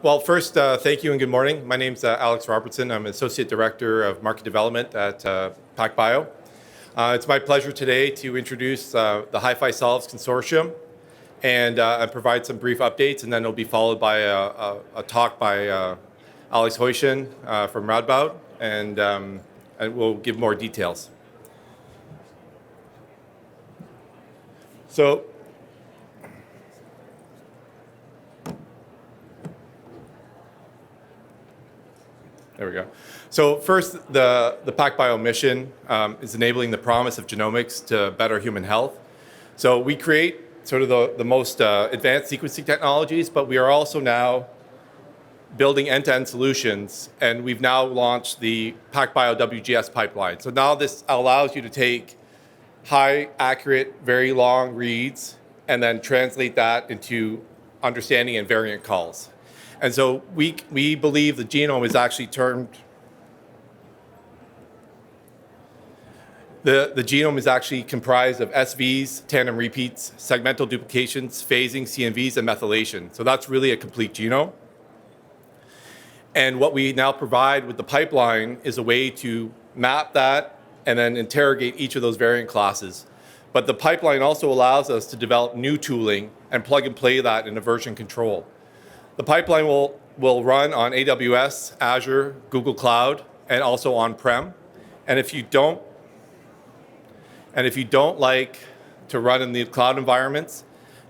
Well, first, thank you and good morning. My name's Alex Robertson. I'm Associate Director of Market Development at PacBio. It's my pleasure today to introduce the HiFi Solves consortium and provide some brief updates, and then it'll be followed by a talk by Alex Hoischen from Radboud, and we'll give more details. So, there we go. So first, the PacBio mission is enabling the promise of genomics to better human health. So we create sort of the most advanced sequencing technologies, but we are also now building end-to-end solutions, and we've now launched the PacBio WGS pipeline. So now this allows you to take high, accurate, very long reads and then translate that into understanding and variant calls. And so we believe the genome is actually termed, the genome is actually comprised of SVs, tandem repeats, segmental duplications, phasing, CNVs, and methylation. So that's really a complete genome. And what we now provide with the pipeline is a way to map that and then interrogate each of those variant classes. But the pipeline also allows us to develop new tooling and plug and play that in a version control. The pipeline will run on AWS, Azure, Google Cloud, and also on-prem. And if you don't like to run in the cloud environments,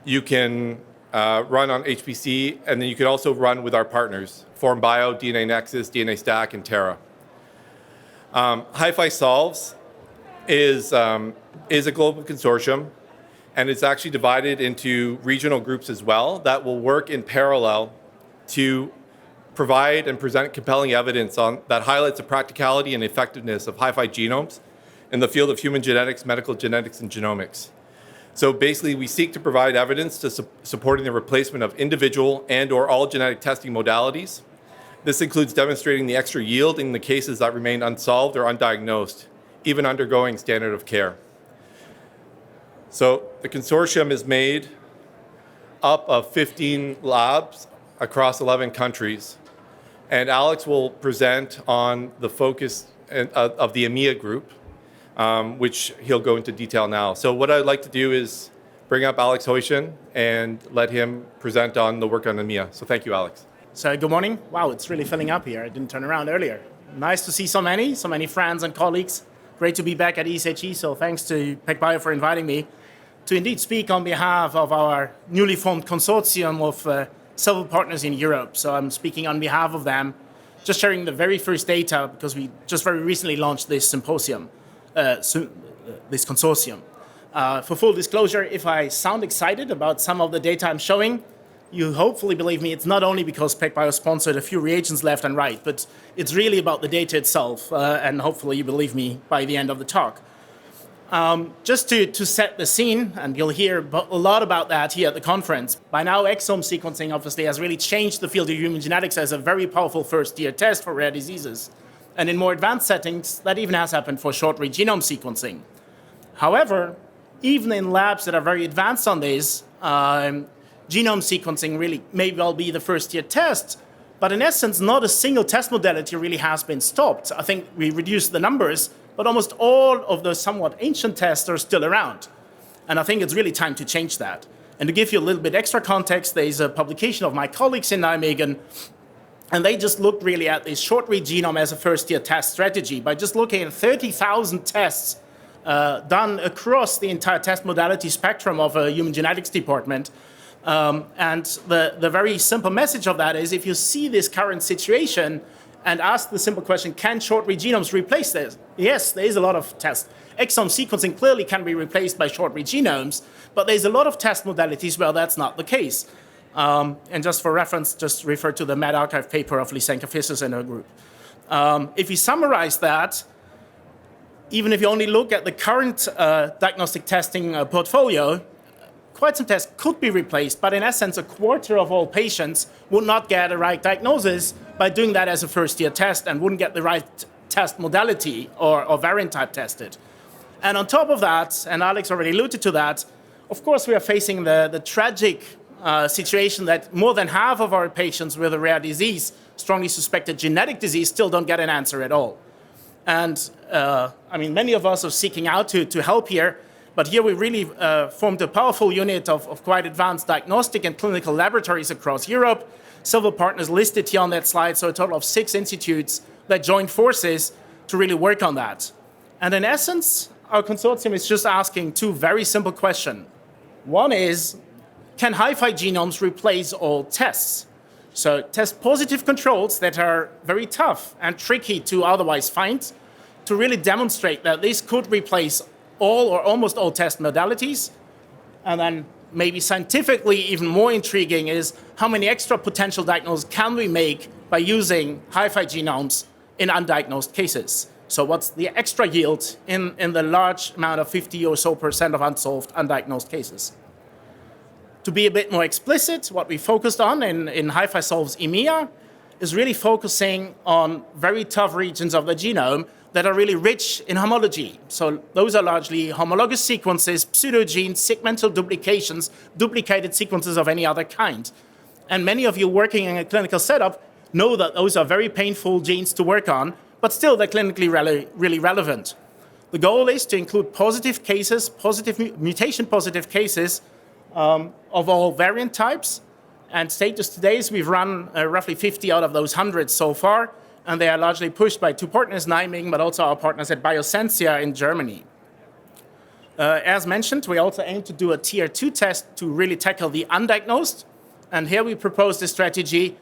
you can run on HPC, and then you can also run with our partners, FormBio, DNA Nexus, DNA Stack, and Terra. HiFi Solves is a global consortium, and it's actually divided into regional groups as well that will work in parallel to provide and present compelling evidence that highlights the practicality and effectiveness of HiFi genomes in the field of human genetics, medical genetics, and genomics. So basically, we seek to provide evidence to supporting the replacement of individual and/or all genetic testing modalities. This includes demonstrating the extra yield in the cases that remain unsolved or undiagnosed, even undergoing standard of care. So the consortium is made up of 15 labs across 11 countries. And Alex will present on the focus of the EMEA group, which he'll go into detail now. So what I'd like to do is bring up Alex Hoischen and let him present on the work on EMEA. So thank you, Alex. So good morning. Wow, it's really filling up here. I didn't turn around earlier. Nice to see so many friends and colleagues. Great to be back at ESHE, so thanks to PacBio for inviting me to indeed speak on behalf of our newly formed consortium of several partners in Europe. So I'm speaking on behalf of them, just sharing the very first data because we just very recently launched this symposium, this consortium. For full disclosure, if I sound excited about some of the data I'm showing, you hopefully believe me, it's not only because PacBio sponsored a few reagents left and right, but it's really about the data itself, and hopefully you believe me by the end of the talk. Just to set the scene, and you'll hear a lot about that here at the conference, by now exome sequencing obviously has really changed the field of human genetics as a very powerful first-tier test for rare diseases. And in more advanced settings, that even has happened for short-read genome sequencing. However, even in labs that are very advanced on this, genome sequencing really may well be the first-tier test, but in essence, not a single test modality really has been stopped. I think we reduced the numbers, but almost all of the somewhat ancient tests are still around. And I think it's really time to change that. And to give you a little bit extra context, there's a publication of my colleagues in Nijmegen, and they just looked really at this short-read genome as a first-tier test strategy by just looking at 30,000 tests done across the entire test modality spectrum of a human genetics department. And the very simple message of that is if you see this current situation and ask the simple question, can short-read genomes replace this? Yes, there is a lot of tests. Exome sequencing clearly can be replaced by short-read genomes, but there's a lot of test modalities where that's not the case. And just for reference, just refer to the medRxiv paper of Lysenka Fisses and her group. If we summarize that, even if you only look at the current diagnostic testing portfolio, quite some tests could be replaced, but in essence, a quarter of all patients would not get a right diagnosis by doing that as a first-tier test and wouldn't get the right test modality or variant type tested. And on top of that, and Alex already alluded to that, of course we are facing the tragic situation that more than half of our patients with a rare disease, strongly suspected genetic disease, still don't get an answer at all. And I mean, many of us are seeking out to help here, but here we really formed a powerful unit of quite advanced diagnostic and clinical laboratories across Europe. Several partners listed here on that slide, so a total of 6 institutes that joined forces to really work on that. And in essence, our consortium is just asking 2 very simple questions. One is, can HiFi genomes replace all tests? So test positive controls that are very tough and tricky to otherwise find, to really demonstrate that this could replace all or almost all test modalities. And then maybe scientifically even more intriguing is how many extra potential diagnoses can we make by using HiFi genomes in undiagnosed cases? So what's the extra yield in the large amount of 50% or so of unsolved, undiagnosed cases? To be a bit more explicit, what we focused on in HiFi Solves EMEA is really focusing on very tough regions of the genome that are really rich in homology. So those are largely homologous sequences, pseudogenes, segmental duplications, duplicated sequences of any other kind. And many of you working in a clinical setup know that those are very painful genes to work on, but still they're clinically really relevant. The goal is to include positive cases, mutation-positive cases of all variant types. And status today is we've run roughly 50 out of those 100 so far, and they are largely pushed by 2 partners, Nijmegen, but also our partners at Bioscientia in Germany. As mentioned, we also aim to do a tier 2 test to really tackle the undiagnosed. And here we propose the strategy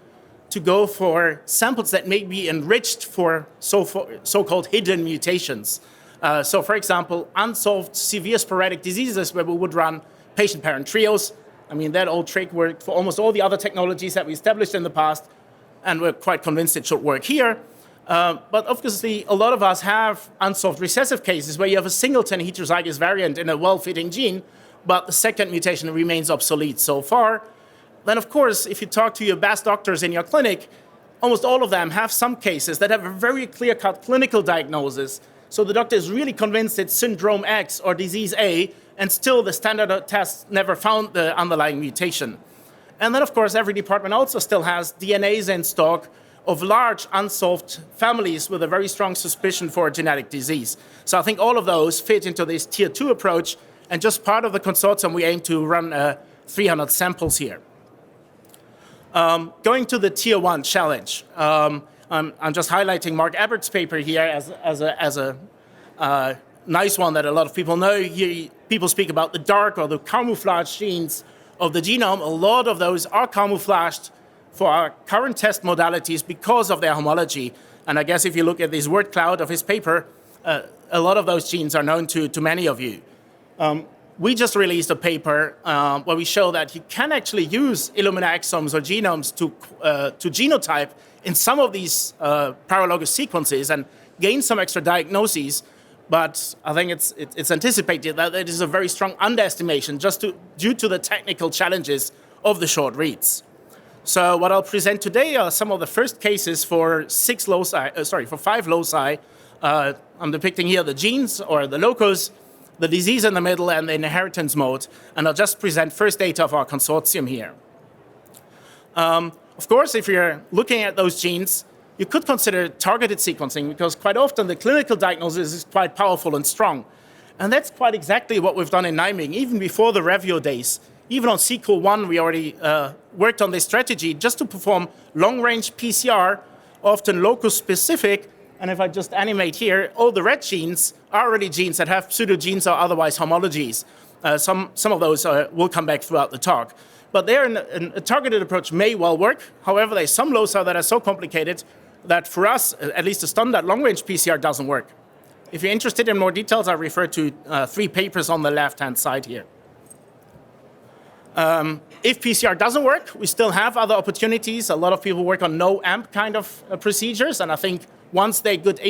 to go for samples that may be enriched for so-called hidden mutations. So for example, unsolved severe sporadic diseases where we would run patient-parent trios. I mean, that old trick worked for almost all the other technologies that we established in the past, and we're quite convinced it should work here. But obviously, a lot of us have unsolved recessive cases where you have a singleton heterozygous variant in a well-fitting gene, but the second mutation remains obsolete so far. Then, of course, if you talk to your best doctors in your clinic, almost all of them have some cases that have a very clear-cut clinical diagnosis. So the doctor is really convinced it's syndrome X or disease A, and still the standard tests never found the underlying mutation. And then, of course, every department also still has DNAs in stock of large unsolved families with a very strong suspicion for a genetic disease. So I think all of those fit into this tier 2 approach, and just part of the consortium, we aim to run 300 samples here. Going to the tier 1 challenge. I'm just highlighting Mark Abbott's paper here as a nice one that a lot of people know. Here, people speak about the dark or the camouflage genes of the genome. A lot of those are camouflaged for our current test modalities because of their homology. And I guess if you look at this word cloud of his paper, a lot of those genes are known to many of you. We just released a paper where we show that you can actually use Illumina exomes or genomes to genotype in some of these paralogous sequences and gain some extra diagnoses. But I think it's anticipated that it is a very strong underestimation due to the technical challenges of the short reads. So what I'll present today are some of the first cases for 5 loci. I'm depicting here the genes or the locus, the disease in the middle, and the inheritance mode. And I'll just present first data of our consortium here. Of course, if you're looking at those genes, you could consider targeted sequencing because quite often the clinical diagnosis is quite powerful and strong. And that's quite exactly what we've done in Nijmegen, even before the Revio days. Even on SQL1, we already worked on this strategy just to perform long-range PCR, often locus-specific. And if I just animate here, all the red genes are already genes that have pseudogenes or otherwise homologies. Some of those will come back throughout the talk. But there, a targeted approach may well work. However, there's some loci that are so complicated that for us, at least a standard long-range PCR doesn't work. If you're interested in more details, I refer to 3 papers on the left-hand side here. If PCR doesn't work, we still have other opportunities. A lot of people work on no-amp kind of procedures, and I think once they get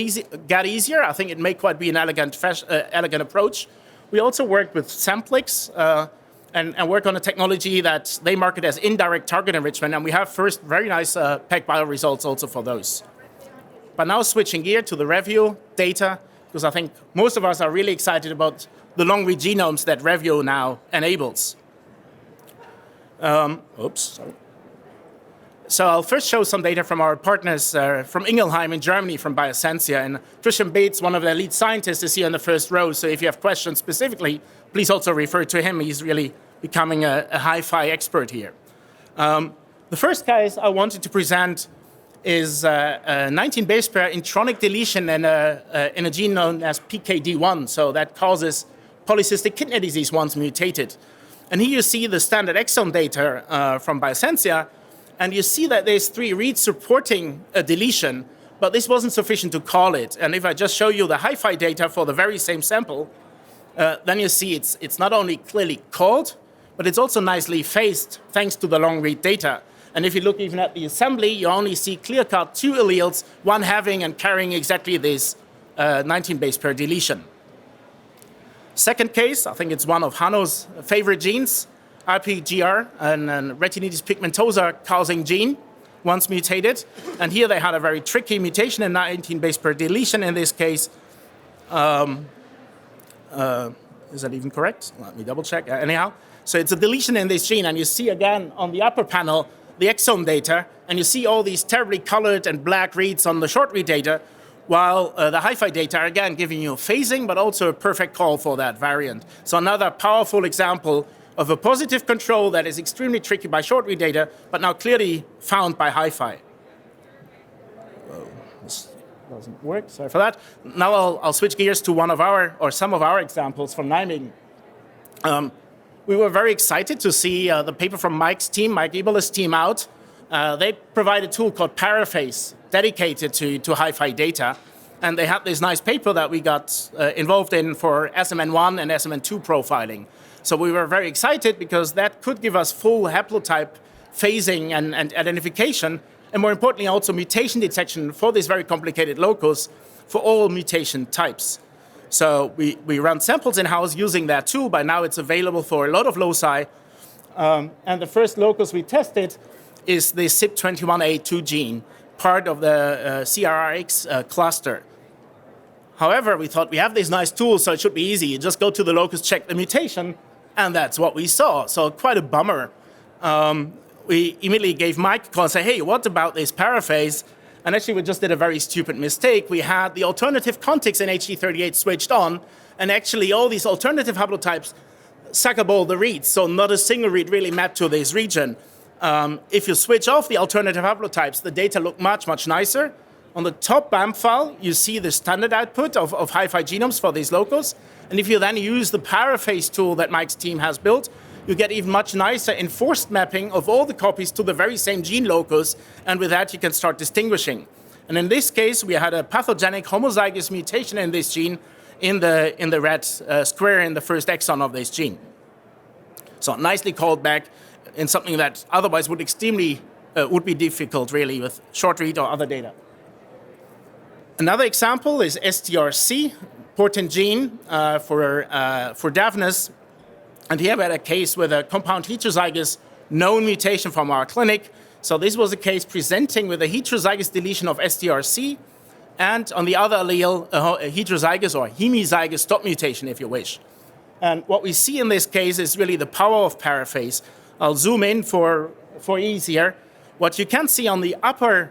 easier, I think it may quite be an elegant approach. We also work with Samplix and work on a technology that they market as indirect target enrichment, and we have first very nice PacBio results also for those. But now switching gear to the Revio data, because I think most of us are really excited about the long-read genomes that Revio now enables. Oops, sorry. So I'll first show some data from our partners from Ingelheim in Germany, from Bioscientia. And Christian Beetz, one of their lead scientists, is here in the first row. So if you have questions specifically, please also refer to him. He's really becoming a HiFi expert here. The first case I wanted to present is a 19 base pair intronic deletion in a gene known as PKD1. So that causes polycystic kidney disease once mutated. And here you see the standard exome data from Bioscientia. And you see that there's 3 reads supporting a deletion, but this wasn't sufficient to call it. And if I just show you the HiFi data for the very same sample, then you see it's not only clearly called, but it's also nicely phased thanks to the long read data. And if you look even at the assembly, you only see clear-cut 2 alleles, one having and carrying exactly this 19 base pair deletion. Second case, I think it's one of Hanno's favorite genes, RPGR, and retinitis pigmentosa causing gene, once mutated. And here they had a very tricky mutation in 19 base pair deletion in this case. Is that even correct? Let me double check. Anyhow, so it's a deletion in this gene, and you see again on the upper panel the exome data, and you see all these terribly colored and black reads on the short read data, while the HiFi data are again giving you phasing, but also a perfect call for that variant. So another powerful example of a positive control that is extremely tricky by short read data, but now clearly found by HiFi. This doesn't work, sorry for that. Now I'll switch gears to some of our examples from Nijmegen. We were very excited to see the paper from Mike Eberle's team out. They provide a tool called Paraphase, dedicated to HiFi data. And they had this nice paper that we got involved in for SMN1 and SMN2 profiling. So we were very excited because that could give us full haplotype phasing and identification, and more importantly also mutation detection for this very complicated locus for all mutation types. So we run samples in-house using that tool. By now it's available for a lot of loci. And the first locus we tested is the CYP21A2 gene, part of the CRRX cluster. However, we thought we have this nice tool, so it should be easy. You just go to the locus, check the mutation, and that's what we saw. So quite a bummer. We immediately gave Mike a call and said, hey, what about this paraphase? And actually, we just did a very stupid mistake. We had the alternative contigs in HD38 switched on, and actually all these alternative haplotypes suck up all the reads, so not a single read really mapped to this region. If you switch off the alternative haplotypes, the data look much, much nicer. On the top BAM file, you see the standard output of HiFi genomes for these locus. And if you then use the paraphase tool that Mike's team has built, you get even much nicer enforced mapping of all the copies to the very same gene locus. And with that, you can start distinguishing. And in this case, we had a pathogenic homozygous mutation in this gene in the red square in the first exon of this gene. So nicely called back in something that otherwise would be difficult, really, with short read or other data. Another example is STRC, important gene for deafness. And here we had a case with a compound heterozygous known mutation from our clinic. So this was a case presenting with a heterozygous deletion of STRC, and on the other allele, a heterozygous or hemizygous stop mutation, if you wish. And what we see in this case is really the power of paraphase. I'll zoom in for ease here. What you can see on the upper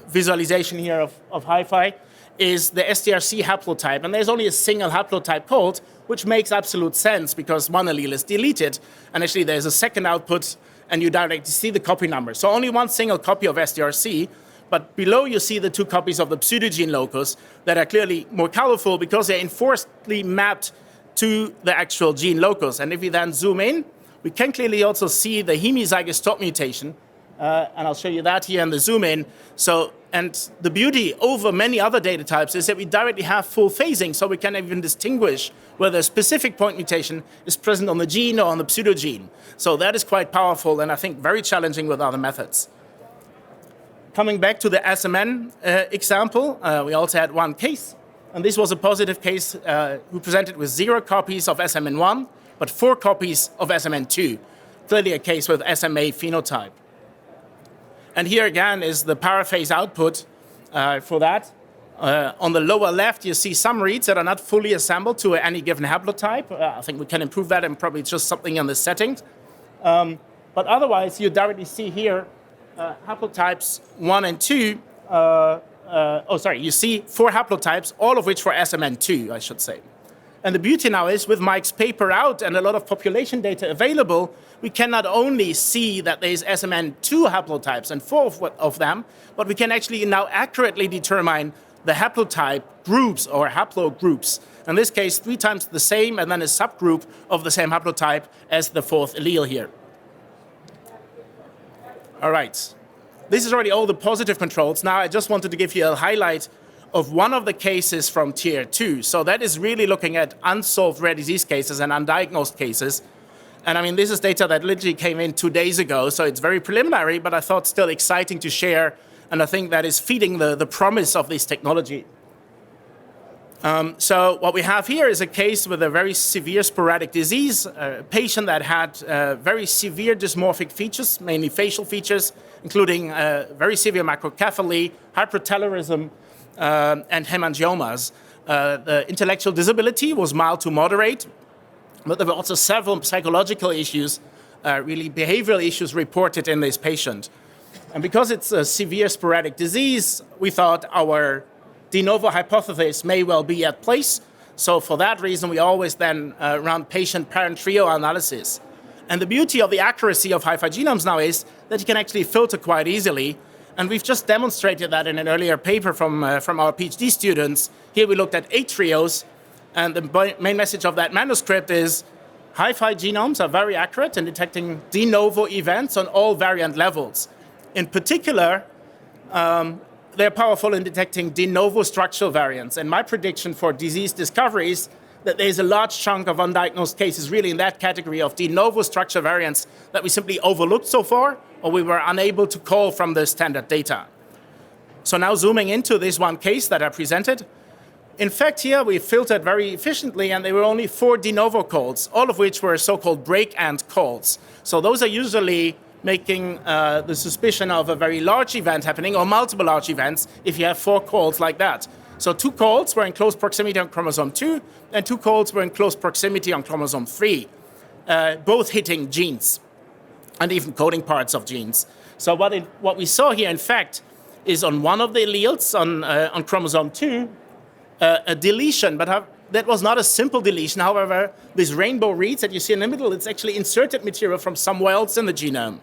visualization here of HiFi is the STRC haplotype. And there's only a single haplotype called, which makes absolute sense because one allele is deleted. And actually there's a second output and you directly see the copy number. So only one single copy of STRC, but below you see the 2 copies of the pseudogene locus that are clearly more colorful because they're enforcedly mapped to the actual gene locus. And if we then zoom in, we can clearly also see the hemizygous stop mutation. And I'll show you that here in the zoom in. So, and the beauty over many other data types is that we directly have full phasing, so we can even distinguish whether a specific point mutation is present on the gene or on the pseudogene. So that is quite powerful and I think very challenging with other methods. Coming back to the SMN example, we also had one case, and this was a positive case who presented with 0 copies of SMN1, but 4 copies of SMN2, clearly a case with SMA phenotype. And here again is the paraphase output for that. On the lower left, you see some reads that are not fully assembled to any given haplotype. I think we can improve that and probably just something in the settings. But otherwise, you directly see here haplotypes 1 and 2. You see 4 haplotypes, all of which were SMN2, I should say. And the beauty now is, with Mike's paper out and a lot of population data available, we can not only see that there's SMN2 haplotypes and 4 of them, but we can actually now accurately determine the haplotype groups or haplogroups. In this case, 3 times the same, and then a subgroup of the same haplotype as the 4th allele here. All right. This is already all the positive controls. Now I just wanted to give you a highlight of one of the cases from tier 2. So that is really looking at unsolved rare disease cases and undiagnosed cases. And I mean, this is data that literally came in 2 days ago, so it's very preliminary, but I thought still exciting to share, and I think that is feeding the promise of this technology. So what we have here is a case with a very severe sporadic disease, a patient that had very severe dysmorphic features, mainly facial features, including very severe microcephaly, hypertelorism, and hemangiomas. The intellectual disability was mild to moderate, but there were also several psychological issues, really behavioral issues reported in this patient. And because it's a severe sporadic disease, we thought our de novo hypothesis may well be at place. So for that reason, we always then run patient-parent trio analysis. And the beauty of the accuracy of HiFi genomes now is that you can actually filter quite easily. And we've just demonstrated that in an earlier paper from our PhD students. Here we looked at 8 trios, and the main message of that manuscript is HiFi genomes are very accurate in detecting de novo events on all variant levels. In particular, they're powerful in detecting de novo structural variants. And my prediction for disease discovery is that there's a large chunk of undiagnosed cases really in that category of de novo structural variants that we simply overlooked so far, or we were unable to call from the standard data. So now zooming into this one case that I presented, in fact here we filtered very efficiently, and there were only 4 de novo calls, all of which were so-called break-and calls. So those are usually making the suspicion of a very large event happening, or multiple large events, if you have 4 calls like that. So 2 calls were in close proximity on chromosome 2, and 2 calls were in close proximity on chromosome 3, both hitting genes, and even coding parts of genes. So what we saw here, in fact, is on one of the alleles on chromosome 2, a deletion, but that was not a simple deletion. However, these rainbow reads that you see in the middle, it's actually inserted material from somewhere else in the genome.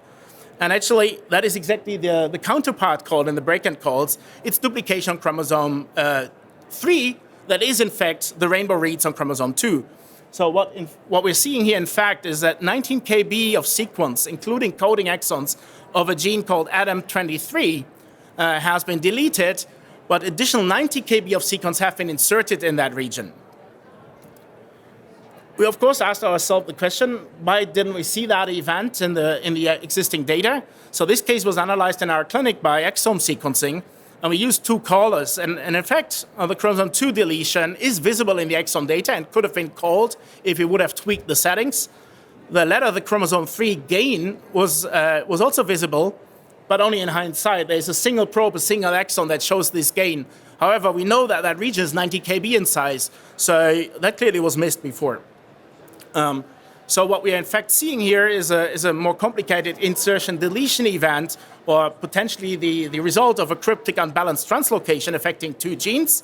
And actually, that is exactly the counterpart called in the break-and calls. It's duplication on chromosome 3 that is, in fact, the rainbow reads on chromosome 2. So what we're seeing here, in fact, is that 19 kb of sequence, including coding exons of a gene called ADAM23, has been deleted, but additional 90 kb of sequence have been inserted in that region. We, of course, asked ourselves the question, why didn't we see that event in the existing data? So this case was analyzed in our clinic by exome sequencing, and we used 2 callers. And in fact, the chromosome 2 deletion is visible in the exome data and could have been called if we would have tweaked the settings. The latter, the chromosome 3 gain, was also visible, but only in hindsight. There's a single probe, a single exon that shows this gain. However, we know that that region is 90 kb in size, so that clearly was missed before. So what we are in fact seeing here is a more complicated insertion-deletion event, or potentially the result of a cryptic unbalanced translocation affecting 2 genes.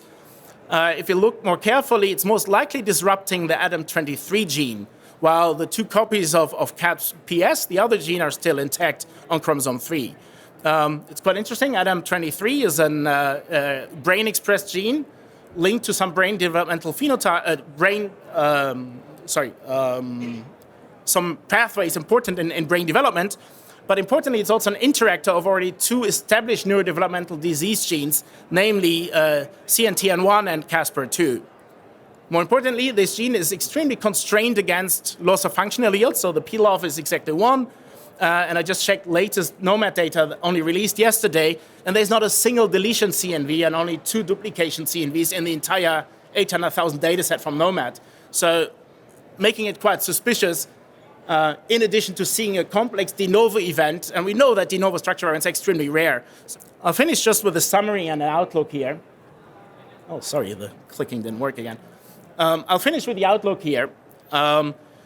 If you look more carefully, it's most likely disrupting the ADAM23 gene, while the 2 copies of CAPS, the other gene, are still intact on chromosome 3. It's quite interesting. ADAM23 is a brain-expressed gene linked to some brain developmental phenotype, some pathways important in brain development, but importantly, it's also an interactor of already 2 established neurodevelopmental disease genes, namely CNTN1 and Caspr2. More importantly, this gene is extremely constrained against loss of function alleles, so the PLOF is exactly 1, and I just checked latest NOMAD data only released yesterday, and there's not a single deletion CNV and only 2 duplication CNVs in the entire 800,000 data set from NOMAD. So making it quite suspicious, in addition to seeing a complex de novo event, and we know that de novo structure variants are extremely rare. So I'll finish just with a summary and an outlook here. Oh, sorry, the clicking didn't work again. I'll finish with the outlook here.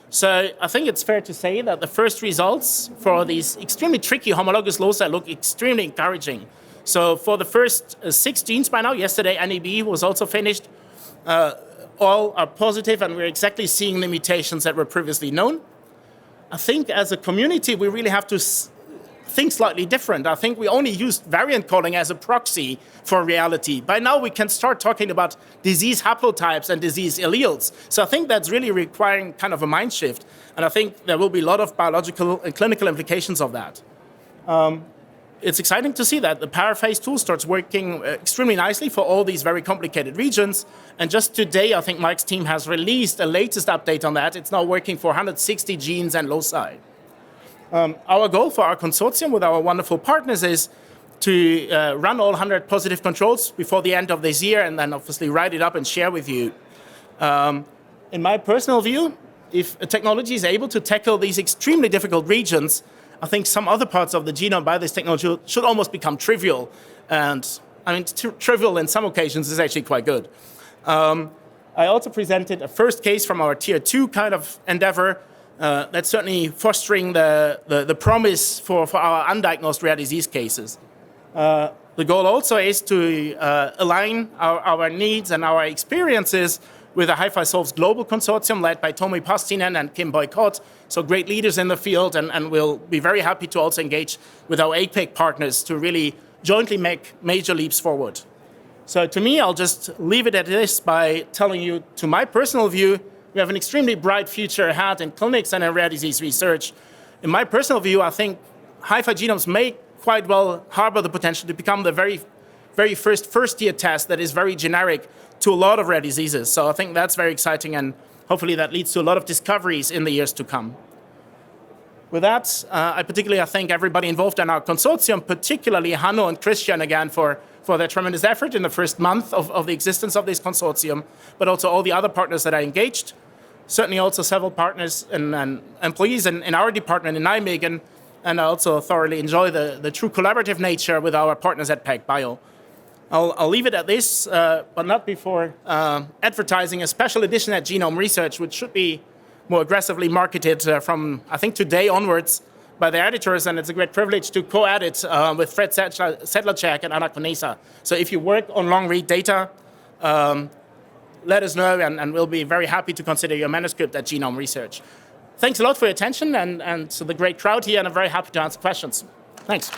So I think it's fair to say that the first results for these extremely tricky homologous loci look extremely encouraging. So for the first 6 genes by now, yesterday NEB was also finished, all are positive, and we're exactly seeing the mutations that were previously known. I think as a community, we really have to think slightly different. I think we only used variant calling as a proxy for reality. By now, we can start talking about disease haplotypes and disease alleles. So I think that's really requiring kind of a mind shift. And I think there will be a lot of biological and clinical implications of that. It's exciting to see that the paraphase tool starts working extremely nicely for all these very complicated regions. And just today, I think Mike's team has released a latest update on that. It's now working for 160 genes and loci. Our goal for our consortium with our wonderful partners is to run all 100 positive controls before the end of this year, and then obviously write it up and share with you. In my personal view, if a technology is able to tackle these extremely difficult regions, I think some other parts of the genome by this technology should almost become trivial. And I mean, trivial in some occasions is actually quite good. I also presented a first case from our tier 2 kind of endeavor. That's certainly fostering the promise for our undiagnosed rare disease cases. The goal also is to align our needs and our experiences with the HiFi Solves global consortium led by Tomi Pastinen and Kim Boycott, so great leaders in the field, and we'll be very happy to also engage with our APEC partners to really jointly make major leaps forward. So to me, I'll just leave it at this by telling you, to my personal view, we have an extremely bright future ahead in clinics and in rare disease research. In my personal view, I think HiFi genomes may quite well harbor the potential to become the very first-year test that is very generic to a lot of rare diseases. So I think that's very exciting, and hopefully that leads to a lot of discoveries in the years to come. With that, I particularly thank everybody involved in our consortium, particularly Hanno and Christian again for their tremendous effort in the first month of the existence of this consortium, but also all the other partners that I engaged. Certainly also several partners and employees in our department in Nijmegen, and I also thoroughly enjoy the true collaborative nature with our partners at PacBio. I'll leave it at this, but not before advertising a special edition at Genome Research, which should be more aggressively marketed from, I think, today onwards by the editors, and it's a great privilege to co-edit with Fred Sedlacek and Anna Konesa. So if you work on long-read data, let us know, and we'll be very happy to consider your manuscript at Genome Research. Thanks a lot for your attention and to the great crowd here, and I'm very happy to answer questions. Thanks.